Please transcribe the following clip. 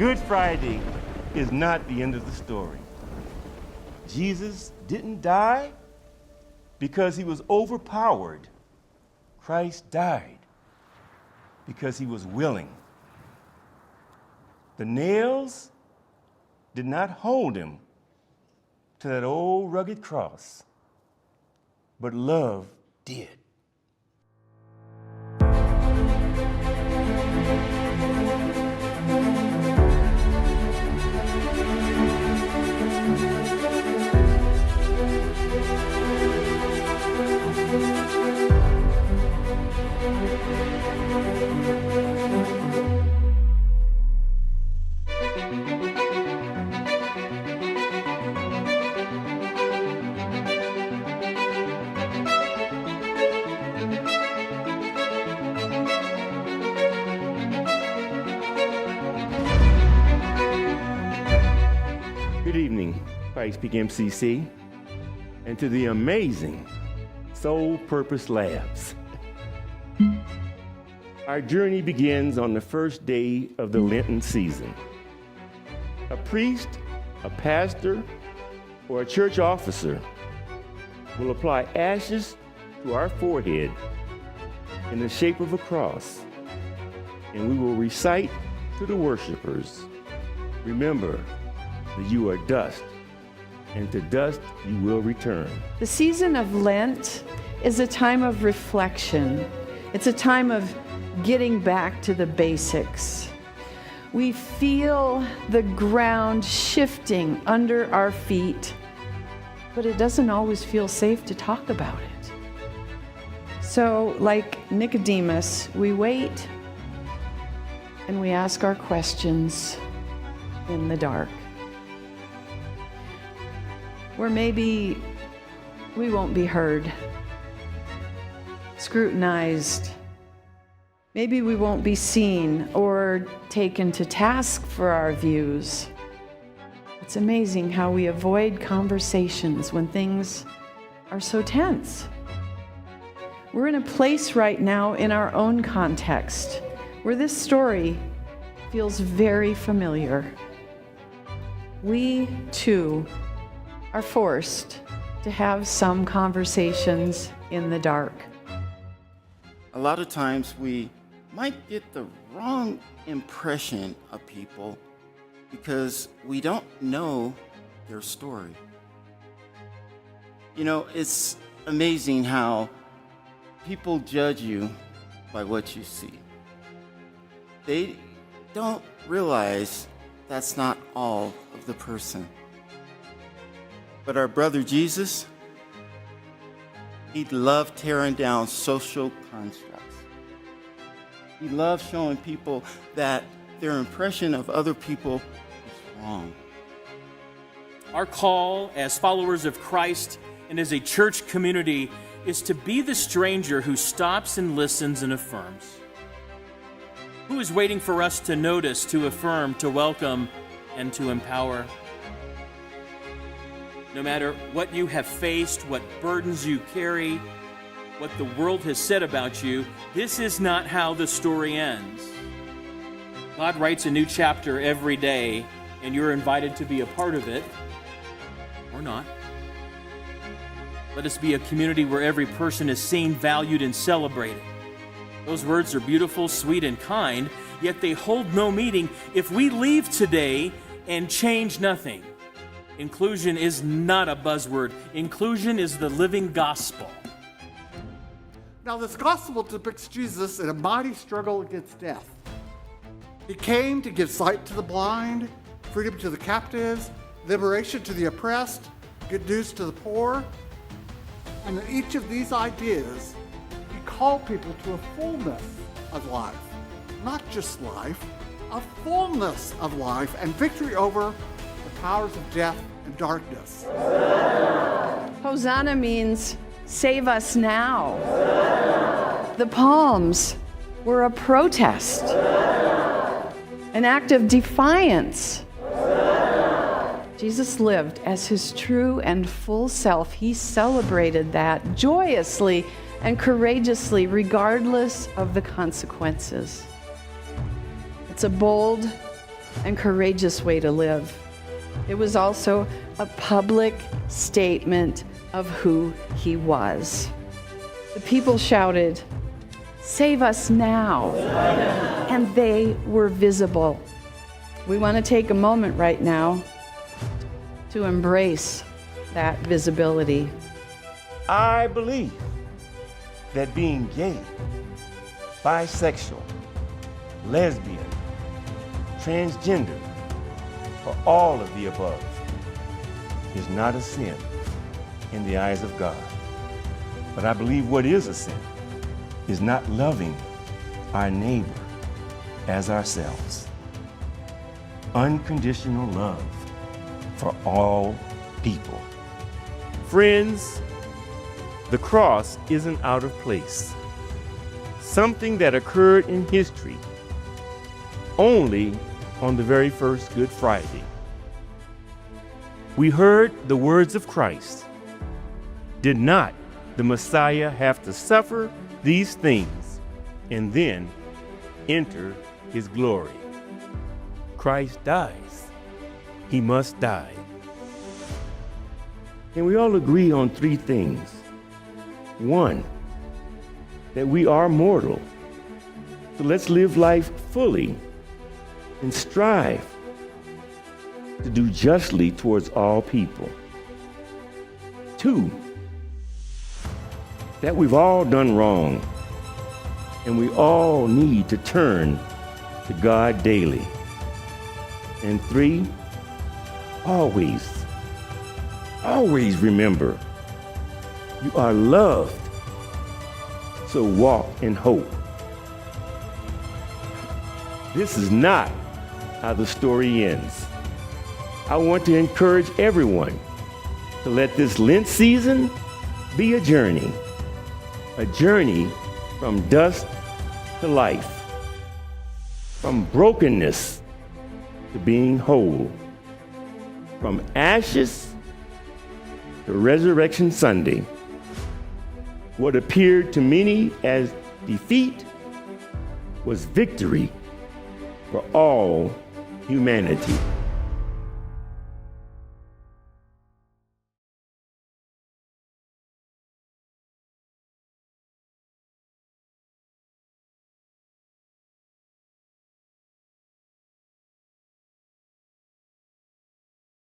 Good Friday is not the end of the story. Jesus didn't die because he was overpowered. Christ died because he was willing. The nails did not hold him to that old rugged cross, but love did. Good evening, Pikes Peak MCC, and to the amazing Soul Purpose Labs. Our journey begins on the first day of the Lenten season. A priest, a pastor, or a church officer will apply ashes to our forehead in the shape of a cross, and we will recite to the worshipers, "Remember that you are dust, and to dust you will return." The season of Lent is a time of reflection. It's a time of getting back to the basics. We feel the ground shifting under our feet, but it doesn't always feel safe to talk about it. So, like Nicodemus, we wait and we ask our questions in the dark. Where maybe we won't be heard, scrutinized. Maybe we won't be seen or taken to task for our views. It's amazing how we avoid conversations when things are so tense. We're in a place right now in our own context where this story feels very familiar. We, too, are forced to have some conversations in the dark. A lot of times we might get the wrong impression of people because we don't know their story. You know, it's amazing how people judge you by what you see. They don't realize that's not all of the person. But our brother Jesus, he loved tearing down social constructs. He loved showing people that their impression of other people is wrong. Our call as followers of Christ and as a church community is to be the stranger who stops and listens and affirms. Who is waiting for us to notice, to affirm, to welcome, and to empower? No matter what you have faced, what burdens you carry, what the world has said about you, this is not how the story ends. God writes a new chapter every day, and you're invited to be a part of it, or not. Let us be a community where every person is seen, valued, and celebrated. Those words are beautiful, sweet, and kind, yet they hold no meaning if we leave today and change nothing. Inclusion is not a buzzword. Inclusion is the living gospel. Now, this gospel depicts Jesus in a mighty struggle against death. He came to give sight to the blind, freedom to the captives, liberation to the oppressed, good news to the poor. And in each of these ideas, he called people to a fullness of life. Not just life, a fullness of life and victory over the powers of death and darkness. Hosanna means save us now. The palms were a protest, an act of defiance. Jesus lived as his true and full self. He celebrated that joyously and courageously, regardless of the consequences. It's a bold, and courageous way to live. It was also a public statement of who he was. The people shouted, "Save us now!" And they were visible. We want to take a moment right now to embrace that visibility. I believe that being gay, bisexual, lesbian, transgender, or all of the above is not a sin in the eyes of God. But I believe what is a sin is not loving our neighbor as ourselves. Unconditional love for all people. Friends, the cross isn't out of place. Something that occurred in history only on the very first Good Friday. We heard the words of Christ. Did not the Messiah have to suffer these things and then enter his glory? Christ dies. He must die. And we all agree on three things. One, that we are mortal. So let's live life fully and strive to do justly towards all people. Two, that we've all done wrong and we all need to turn to God daily. And three, always remember you are loved, so walk in hope. This is not how the story ends. I want to encourage everyone to let this Lent season be a journey from dust to life, from brokenness to being whole, from ashes to Resurrection Sunday. What appeared to many as defeat was victory for all humanity.